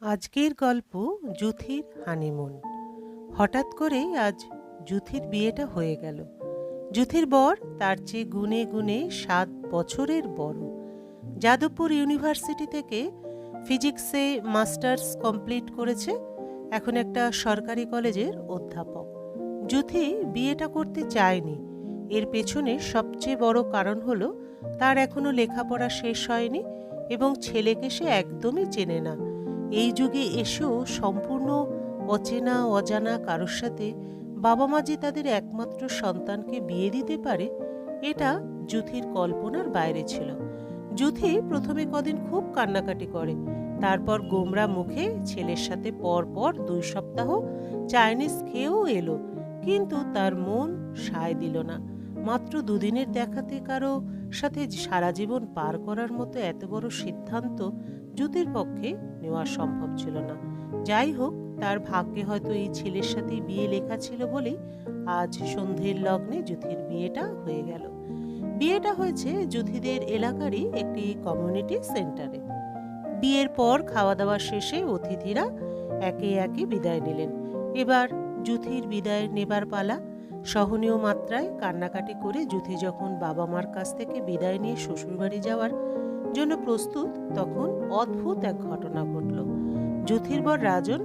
আজকের গল্প জুথির হানিমুন। হঠাৎ করেই আজ জুথির বিয়েটা হয়ে গেল। জুথির বর তার চেয়ে গুণে গুণে 7 বছরের বড়। যাদবপুর ইউনিভার্সিটি থেকে ফিজিক্সে মাস্টার্স কমপ্লিট করেছে, এখন একটা সরকারি কলেজের অধ্যাপক। জুথি বিয়েটা করতে চায়নি। এর পেছনে সবচেয়ে বড় কারণ হলো তার এখনো লেখাপড়া শেষ হয়নি এবং ছেলেকে সে একদমই চেনে না। এই যুগে এসেও সম্পূর্ণ অচেনা অজানা কারোর সাথে বাবা মা যে তাদের একমাত্র সন্তানকে বিয়ে দিতে পারে, এটা জুথির কল্পনার বাইরে ছিল। জুথি প্রথমে কদিন খুব কান্নাকাটি করে, তারপর গোমরা মুখে ছেলের সাথে পর 2 সপ্তাহ চাইনিজ খেয়েও এলো, কিন্তু তার মন সায় দিল না। মাত্র 2 দিনের দেখাতে কারো সাথে সারা জীবন পার করার মতো এত বড় সিদ্ধান্ত জুথির পক্ষে নেওয়া সম্ভব ছিল না। যাই হোক, তার ভাগ্যে হয়তো এই ছেলের সাথে বিয়ে লেখা ছিল বলেই আজ সন্ধ্যের লগ্নে জুথির বিয়েটা হয়ে গেল। বিয়েটা হয়েছে জুথিদের এলাকারই একটি কমিউনিটি সেন্টারে। বিয়ের পর খাওয়া দাওয়া শেষে অতিথিরা একে একে বিদায় নিলেন। এবার জুথির বিদায় নেবার পালা। সহনীয় মাত্রায় কান্নাকাটি করে জুথি যখন বাবা মার কাছ থেকে বিদায় নিয়ে শ্বশুরবাড়ি যাওয়ার জন্য প্রস্তুত, তখন অদ্ভুত এক ঘটনা ঘটল। জুথির বর রাজন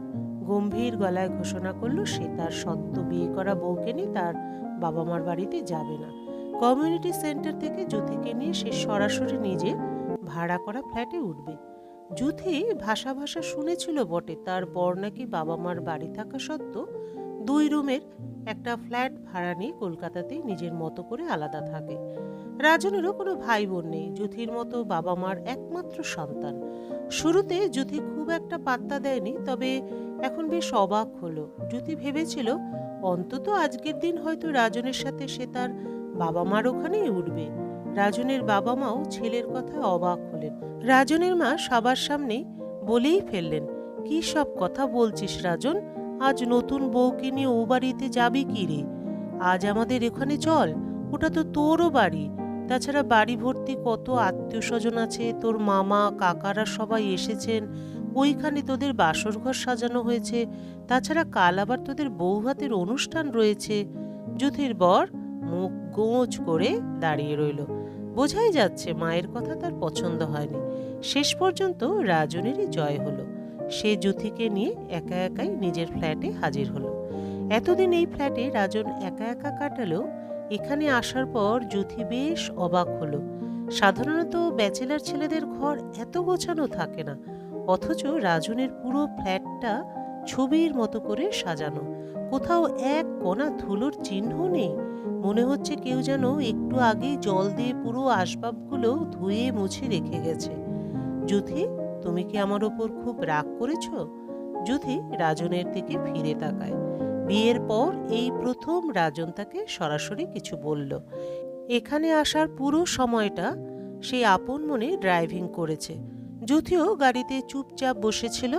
গম্ভীর গলায় ঘোষণা করল সে তার সদ্য বিয়ে করা বউকে নিয়ে তার বাবা মার বাড়িতে যাবে না। কমিউনিটি সেন্টার থেকে জুথিকে নিয়ে সে সরাসরি নিজে ভাড়া করা ফ্ল্যাটে উঠবে। জুথি ভাষা শুনেছিল বটে, তার বর নাকি বাবা মার বাড়ি থাকা সত্ত্বেও 2 রুমের একটা ফ্ল্যাট ভাড়া নিয়ে কলকাতাতেই নিজের মতো করে আলাদা থাকে। রাজনেরও কোনো ভাই বোন নেই, জুথির মতো বাবা মার একমাত্র সন্তান। শুরুতে জুথি খুব একটা পাত্তা দেয়নি, তবে এখন বেশ অবাক হলো। জুথি ভেবেছিল অন্তত আজকের দিন হয়তো রাজনের সাথে সে তার বাবা মার ওখানেই উঠবে। রাজনের বাবা মাও ছেলের কথায় অবাক হলেন। রাজনের মা সবার সামনেই বলেই ফেললেন, কি সব কথা বলছিস রাজন? আজ নতুন বউকে নিয়ে ও বাড়িতে যাবি কি রে? আজ আমাদের এখানে চল, ওটা তো তোরও বাড়ি। তাছাড়া বাড়ি ভর্তি কত আত্মীয় স্বজন আছে, তোর মামা কাকারা সবাই এসেছেন, ওইখানে তোদের বাসর ঘর সাজানো হয়েছে, তাছাড়া কাল আবার তোদের বউ ভাতের অনুষ্ঠান রয়েছে। জুথির বর মুখ গোঁজ করে দাঁড়িয়ে রইল। বোঝাই যাচ্ছে মায়ের কথা তার পছন্দ হয়নি। শেষ পর্যন্ত রাজনেরই জয় হলো। সে জুথিকে নিয়ে একা একাই নিজের ফ্ল্যাটে হাজির হলো। এতদিন এই ফ্ল্যাটে রাজন একা একা কাটালেও এখানে আসার পর জুথি বেশ অবাক হলো। সাধারণত ব্যাচেলার ছেলেদের ঘর এত গোছানো থাকে না, অথচ রাজনের পুরো ফ্ল্যাটটা ছবির মতো করে সাজানো। কোথাও এক কণা ধুলোর চিহ্ন নেই। মনে হচ্ছে কেউ যেন একটু আগেই জল দিয়ে পুরো আসবাবগুলো ধুয়ে মুছে রেখে গেছে। জুথি, তুমি কি আমার ওপর খুব রাগ করেছ? জুথি রাজনের দিকে ফিরে তাকায়। বিয়ের পর এই প্রথম রাজন তাকে সরাসরি কিছু বলল। এখানে আসার পুরো সময়টা সে আপন মনে ড্রাইভিং করেছে। জুথিও গাড়িতে চুপচাপ বসেছিল।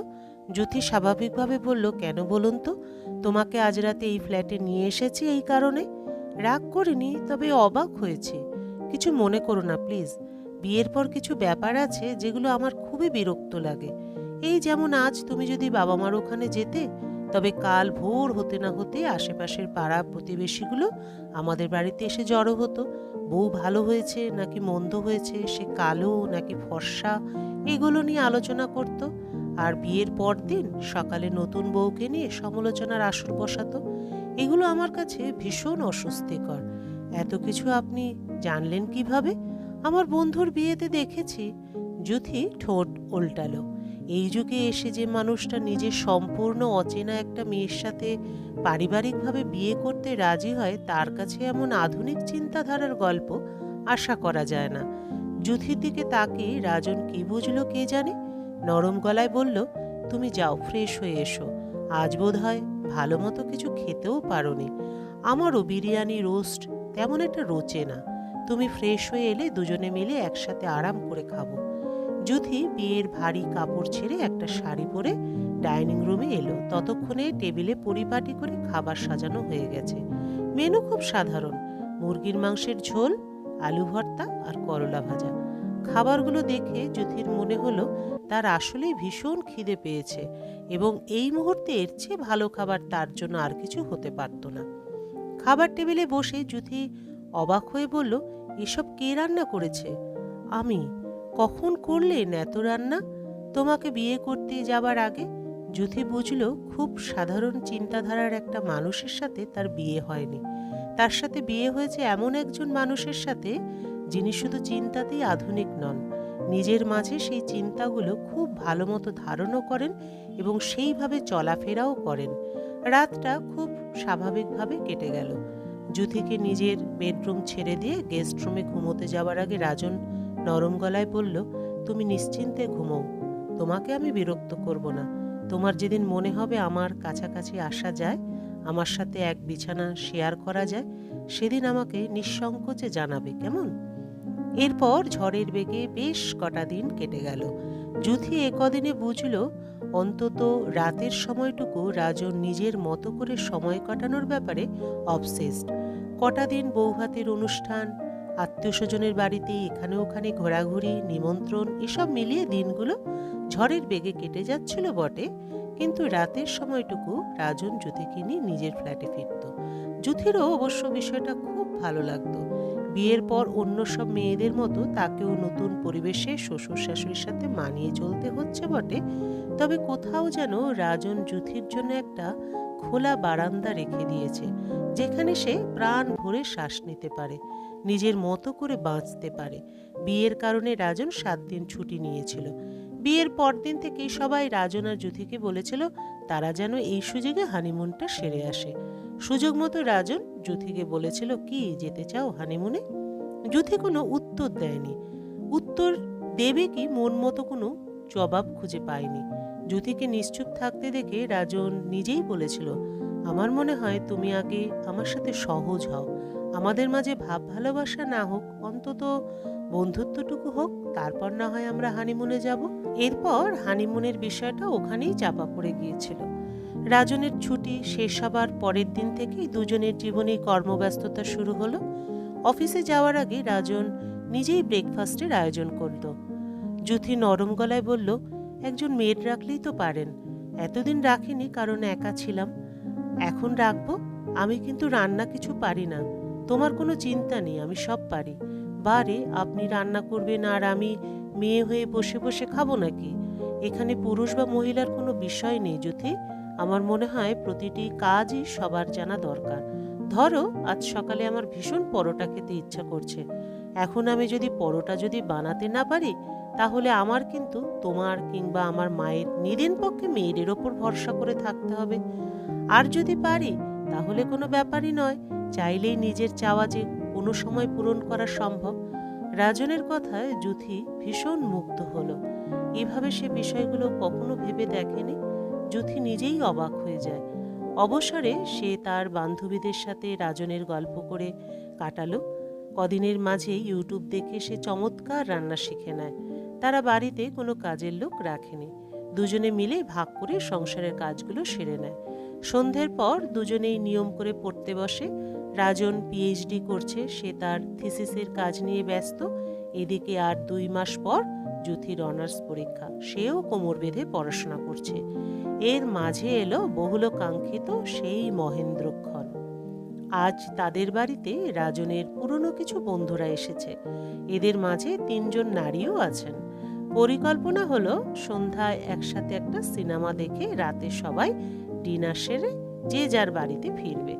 জুথি স্বাভাবিকভাবে বলল, কেন বলুন তো? তোমাকে আজ রাতে এই ফ্ল্যাটে নিয়ে এসেছি এই কারণে। রাগ করিনি, তবে অবাক হয়েছি। কিছু মনে করো না প্লিজ। বিয়ের পর কিছু ব্যাপার আছে যেগুলো আমার খুবই বিরক্ত লাগে। এই যেমন আজ তুমি যদি বাবা মার ওখানে যেতে, তবে কাল ভোর হতে না হতে আশেপাশের পাড়া প্রতিবেশীগুলো আমাদের বাড়িতে এসে জড়ো হতো। বউ ভালো হয়েছে নাকি মন্দ হয়েছে, সে কালো নাকি ফর্সা, এগুলো নিয়ে আলোচনা করত। আর বিয়ের পর দিন সকালে নতুন বউকে নিয়ে সমালোচনার আসর বসাতো। এগুলো আমার কাছে ভীষণ অস্বস্তিকর। এত কিছু আপনি জানলেন কিভাবে? আমার বন্ধুর বিয়েতে দেখেছি। জুথি ঠোঁট উল্টালো। এই যুগে এসে যে মানুষটা নিজের সম্পূর্ণ অচেনা একটা মেয়ের সাথে পারিবারিকভাবে বিয়ে করতে রাজি হয়, তার কাছে এমন আধুনিক চিন্তাধারার গল্প আশা করা যায় না। জুথির দিকে তাকিয়ে রাজন কি বুঝলো কে জানে, নরম গলায় বলল, তুমি যাও, ফ্রেশ হয়ে এসো। আজ বোধ হয় ভালো মতো কিছু খেতেও পারোনি। আমারও বিরিয়ানি রোস্ট তেমন একটা রোচে না। তুমি ফ্রেশ হয়ে এলে দুজনে মিলে একসাথে আরাম করে খাবো। জুথি বিয়ের ভারী কাপড় ছেড়ে একটা শাড়ি পরে ডাইনিং রুমে এলো। ততক্ষণে টেবিলে পরিপাটি করে খাবার সাজানো হয়ে গেছে। মেনু খুব সাধারণ, মুরগির মাংসের ঝোল, আলু ভর্তা আর করলা ভাজা। খাবারগুলো দেখে জ্যোতির মনে হলো তার আসলেই ভীষণ খিদে পেয়েছে এবং এই মুহূর্তে এর চেয়ে ভালো খাবার তার জন্য আর কিছু হতে পারত না। খাবার টেবিলে বসে জ্যোতি অবাক হয়ে বলল, এসব কে রান্না করেছে? আমি। কখন করলেন এত রান্না? তোমাকে বিয়ে করতে যাবার আগে? জ্যোতি বুঝল খুব সাধারণ চিন্তাধারার একটা মানুষের সাথে তার বিয়ে হয়নি। তার সাথে বিয়ে হয়েছে এমন একজন মানুষের সাথে যিনি শুধু চিন্তাতেই আধুনিক নন, নিজের মাঝে সেই চিন্তাগুলো খুব ভালো মতো ধারণও করেন এবং সেইভাবে চলাফেরাও করেন। রাতটা খুব স্বাভাবিকভাবে কেটে গেল। জ্যোতিকে নিজের বেডরুম ছেড়ে দিয়ে গেস্ট রুমে ঘুমোতে যাওয়ার আগে রাজন নরম গলায় বলল, তুমি নিশ্চিন্তে ঘুমোও, তোমাকে আমি বিরক্ত করব না। তোমার যেদিন মনে হবে আমার কাছাকাছি আসা যায়, আমার সাথে এক বিছানা শেয়ার করা যায়, সেদিন আমাকে নিঃসংকোচে জানাবে, কেমন? এরপর ঝড়ের বেগে বেশ কটা দিন কেটে গেল। জ্যোতি কদিনে বুঝল অন্তত রাতের সময়টুকু রাজন নিজের মতো করে সময় কাটানোর ব্যাপারে অবসেসড। কটা দিন বৌভাতের অনুষ্ঠান, আত্মীয় স্বজনের বাড়িতে এখানে ওখানে ঘোরাঘুরি, নিমন্ত্রণ, এসব মিলিয়ে দিনগুলো ঝড়ের বেগে কেটে যাচ্ছিল বটে, কিন্তু রাতের সময়টুকু রাজন জ্যোতিকে নিয়ে নিজের ফ্ল্যাটে ফিরত। জ্যোতিরও অবশ্য বিষয়টা খুব ভালো লাগতো। বিয়ের পর অন্য সব মেয়েদের মতো তাকেও নতুন পরিবেশে শ্বশুর শাশুড়ির সাথে মানিয়ে চলতে হচ্ছে বটে, তবে কোথাও যেন রাজন জ্যোতির জন্য একটা খোলা বারান্দা রেখে দিয়েছে, যেখানে সে প্রাণ ভরে শ্বাস নিতে পারে, নিজের মতো করে বাঁচতে পারে। বিয়ের কারণে রাজন 7 দিন ছুটি নিয়েছিল। বিয়ের পরদিন থেকেই সবাই রাজন আর জ্যোতিকে বলেছিল তারা যেন এই সুযোগে হানিমুনটা সেরে আসে। সুযোগ মতো রাজন জ্যোতিকে বলেছিল, কি যেতে চাও হানিমুনে? জ্যোতি কোনো উত্তর দেয়নি। উত্তর দেবে কি মন মতো কোনো জবাব খুঁজে পায়নি। জ্যোতিকে নিশ্চুপ থাকতে দেখে রাজন নিজেই বলেছিল, আমার মনে হয় তুমি আগে আমার সাথে সহজ হও, আমাদের মাঝে ভাব ভালোবাসা না হোক, অন্তত বন্ধুত্বটুকু হোক, তারপর না হয় আমরা হানিমুনে যাব। এরপর হানিমুনের বিষয়টা ওখানেই চাপা পড়ে গিয়েছিল। রাজনের ছুটি শেষ হবার পরের দিন থেকেই দুজনের জীবনে কর্মব্যস্ততা শুরু হলো। অফিসে যাওয়ার আগে রাজন নিজেই ব্রেকফাস্টের আয়োজন করল। জ্যোতি নরম গলায় বলল, একজন মেড রাখলেই তো পারেন। এতদিন রাখিনি কারণ একা ছিলাম, এখন রাখবো। আমি কিন্তু রান্না কিছু পারি না, তোমার কোনো চিন্তা নেই, আমি সব পারি। বারে, আপনি রান্না করবেন আর আমি মেয়ে হয়ে বসে বসে খাবো নাকি? এখানে পুরুষ বা মহিলার কোনো বিষয় নেই জ্যোতি। আমার মনে হয় প্রতিটি কাজই সবার জানা দরকার। ধরো আজ সকালে আমার ভীষণ পরোটা খেতে ইচ্ছা করছে, এখন আমি যদি পরোটা বানাতে না পারি, তাহলে আমার কিন্তু তোমার কিংবা আমার মায়ের নিদেন পক্ষে মেয়েদের ওপর ভরসা করে থাকতে হবে। আর যদি পারি তাহলে কোনো ব্যাপারই নয়, চাইলেই নিজের চাওয়া যে কোনো সময় পূরণ করা সম্ভব। রাজনের কথায় জ্যোতি ভীষণ মুগ্ধ হলো। এভাবে সে বিষয়গুলো কখনো ভেবে দেখেনি। জ্যোতি নিজেই অবাক হয়ে যায়। অবসরে সে তার বান্ধবীদের সাথে রাজনের গল্প করে কাটালো। কদিনের মাঝে ইউটিউব দেখে সে চমৎকার রান্না শিখে নেয়। তারা বাড়িতে কোনো কাজের লোক রাখেনি, দুজনে মিলে ভাগ করে সংসারের কাজগুলো সেরে নেয়। সন্ধ্যের পর দুজনেই নিয়ম করে পড়তে বসে। রাজন পিএইচডি করছে, সে তার থিসিসের কাজ নিয়ে ব্যস্ত। এদিকে আর 2 মাস পর জ্যোতির অনার্স পরীক্ষা, সেও কোমর বেঁধে পড়াশোনা করছে। এর মাঝে এলো বহুলকাঙ্ক্ষিত সেই মহেন্দ্রক্ষণ। আজ তাদের বাড়িতে রাজনের পুরনো কিছু বন্ধুরা এসেছে, এদের মাঝে 3 জন নারীও আছেন। পরিকল্পনা হলো সন্ধ্যায় একসাথে একটা সিনেমা দেখে রাতে সবাই ডিনার সেরে যে যার বাড়িতে ফিরবে।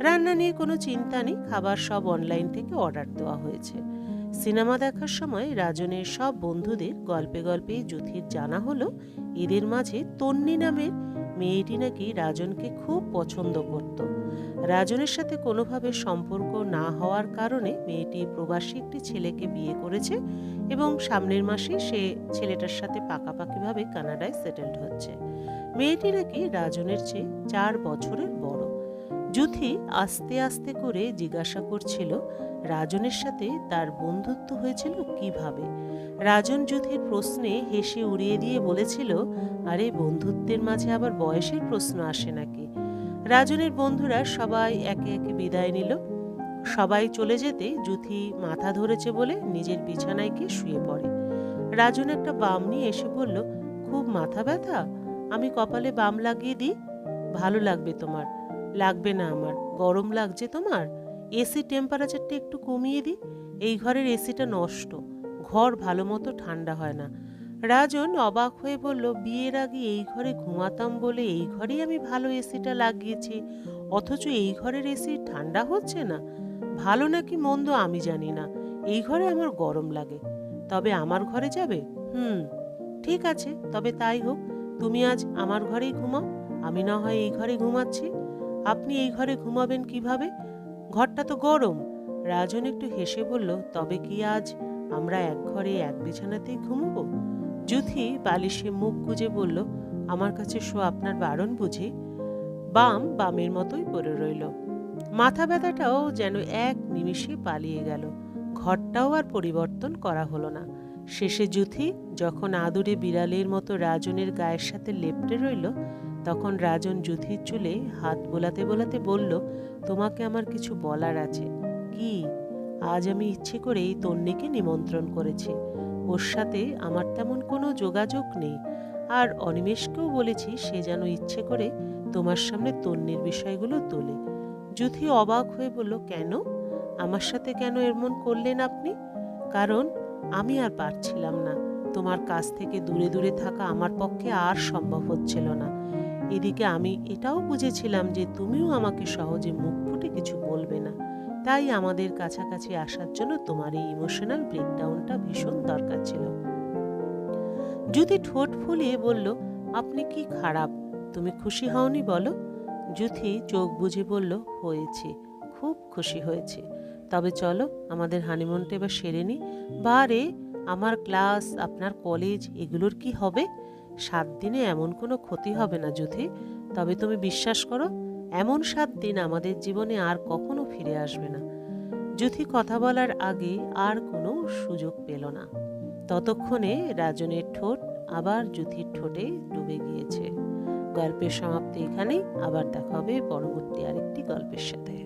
রান্না নিয়ে কোনো চিন্তা নেই, খাবার সব অনলাইন থেকে অর্ডার দেওয়া হয়েছে। সিনেমা দেখার সময় রাজনের সব বন্ধুদের গল্পে গল্পে জ্যোতির জানা হলো এদের মাঝে তন্নি নামের মেয়েটি নাকি রাজনকে খুব পছন্দ করত। রাজনের সাথে কোনোভাবে সম্পর্ক না হওয়ার কারণে মেয়েটি প্রবাসী একটি ছেলেকে বিয়ে করেছে এবং সামনের মাসে সে ছেলেটার সাথে পাকাপাকিভাবে কানাডায় সেটেলড হচ্ছে। মেয়েটি নাকি রাজনের চেয়ে 4 বছরের বড়। জ্যোতি আস্তে আস্তে করে জিজ্ঞাসা করছিল রাজনের সাথে তার বন্ধুত্ব হয়েছিল কিভাবে। রাজন জ্যোতির প্রশ্নে হেসে উড়িয়ে দিয়ে বলেছিল, আরে বন্ধুত্বের মাঝে আবার বয়সের প্রশ্ন আসে নাকি? রাজনের বন্ধুরা সবাই একে একে বিদায় নিল। সবাই চলে যেতে যুথি মাথা ধরেছে বলে নিজের বিছানায় গিয়ে শুয়ে পড়ে। রাজন একটা বাম নিয়ে এসে বলল, খুব মাথা ব্যথা, আমি কপালে বাম লাগিয়ে দিই? ভালো লাগবে তোমার। লাগবে না আমার, গরম লাগছে তোমার? এসি টেম্পারেচারটা একটু কমিয়ে দিই। এই ঘরের এসিটা নষ্ট, ঘর ভালো মতো ঠান্ডা হয় না। রাজন অবাক হয়ে বলল, বিয়ের আগে এই ঘরে ঘুমাতাম বলে এই ঘরেই আমি ভালো এসিটা লাগিয়েছি, অথচ এই ঘরের এসি ঠান্ডা হচ্ছে না। ভালো নাকি মন্দ আমি জানি না, এই ঘরে আমার গরম লাগে। তবে আমার ঘরে যাবে? ঠিক আছে, তবে তাই হোক। তুমি আজ আমার ঘরেই ঘুমাও, আমি না হয় এই ঘরে ঘুমাচ্ছি। আপনি এই ঘরে ঘুমাবেন কিভাবে? ঘরটা তো গরম। রাজন একটু হেসে বলল, তবে কি আজ আমরা এক ঘরে এক বিছানাতেই ঘুমবো? যুথি বালিশে মুখ গুজে বলল, আমার কাছে শো আপনার বারণ বুঝি? বামের মতোই পড়ে রইল। মাথা ব্যথাটাও যেন এক নিমিষে পালিয়ে গেল। ঘরটাও আর পরিবর্তন করা হলো না। শেষে যুথি যখন আদুরে বিড়ালের মতো রাজনের গায়ের সাথে লেপ্টে রইল, তখন রাজন যুথির চুলে হাত বোলাতে বোলাতে বলল, তোমাকে আমার কিছু বলার আছে। কি? আজ আমি ইচ্ছে করেই তন্নিকে নিমন্ত্রণ করেছি। ওর সাথে আমার তেমন কোনো যোগাযোগ নেই, আর অনিমেষকেও বলেছি সে যেন ইচ্ছে করে তোমার সামনে তন্নির বিষয়গুলো তোলে। যুথি অবাক হয়ে বলল, কেন? আমার সাথে কেন এমন করলেন আপনি? কারণ আমি আর পারছিলাম না। তোমার কাছ থেকে দূরে দূরে থাকা আমার পক্ষে আর সম্ভব হচ্ছিল না। এদিকে আমি এটাও বুঝেছিলাম যে তুমিও আমাকে সহজে মুখ ফুটে কিছু বলবে না, তাই আমাদের কাছাকাছি আসার জন্য তোমার এই ইমোশনাল ব্রেকডাউনটা ভীষণ দরকার ছিল। যুথি ঠোঁট ফুলিয়ে বলল, আপনি কি খারাপ? তুমি খুশি হওনি বলো? যুথি চোখ বুজে বলল, হয়েছে, খুব খুশি হয়েছে। তবে চলো আমাদের হানিমুনটা এবার সেরে নি। বারে, আমার ক্লাস, আপনার কলেজ, এগুলোর কি হবে? 7 দিনে এমন কোনো ক্ষতি হবে না যুথি। তবে তুমি বিশ্বাস করো, এমন 7 দিন আমাদের জীবনে আর কখনো ফিরে আসবে না। যুথি কথা বলার আগে আর কোনো সুযোগ পেল না। ততক্ষণে রাজনের ঠোঁট আবার যুথির ঠোঁটে ডুবে গিয়েছে। গল্পের সমাপ্তি এখানেই। আবার দেখা হবে পরবর্তী আরেকটি গল্পের সাথে।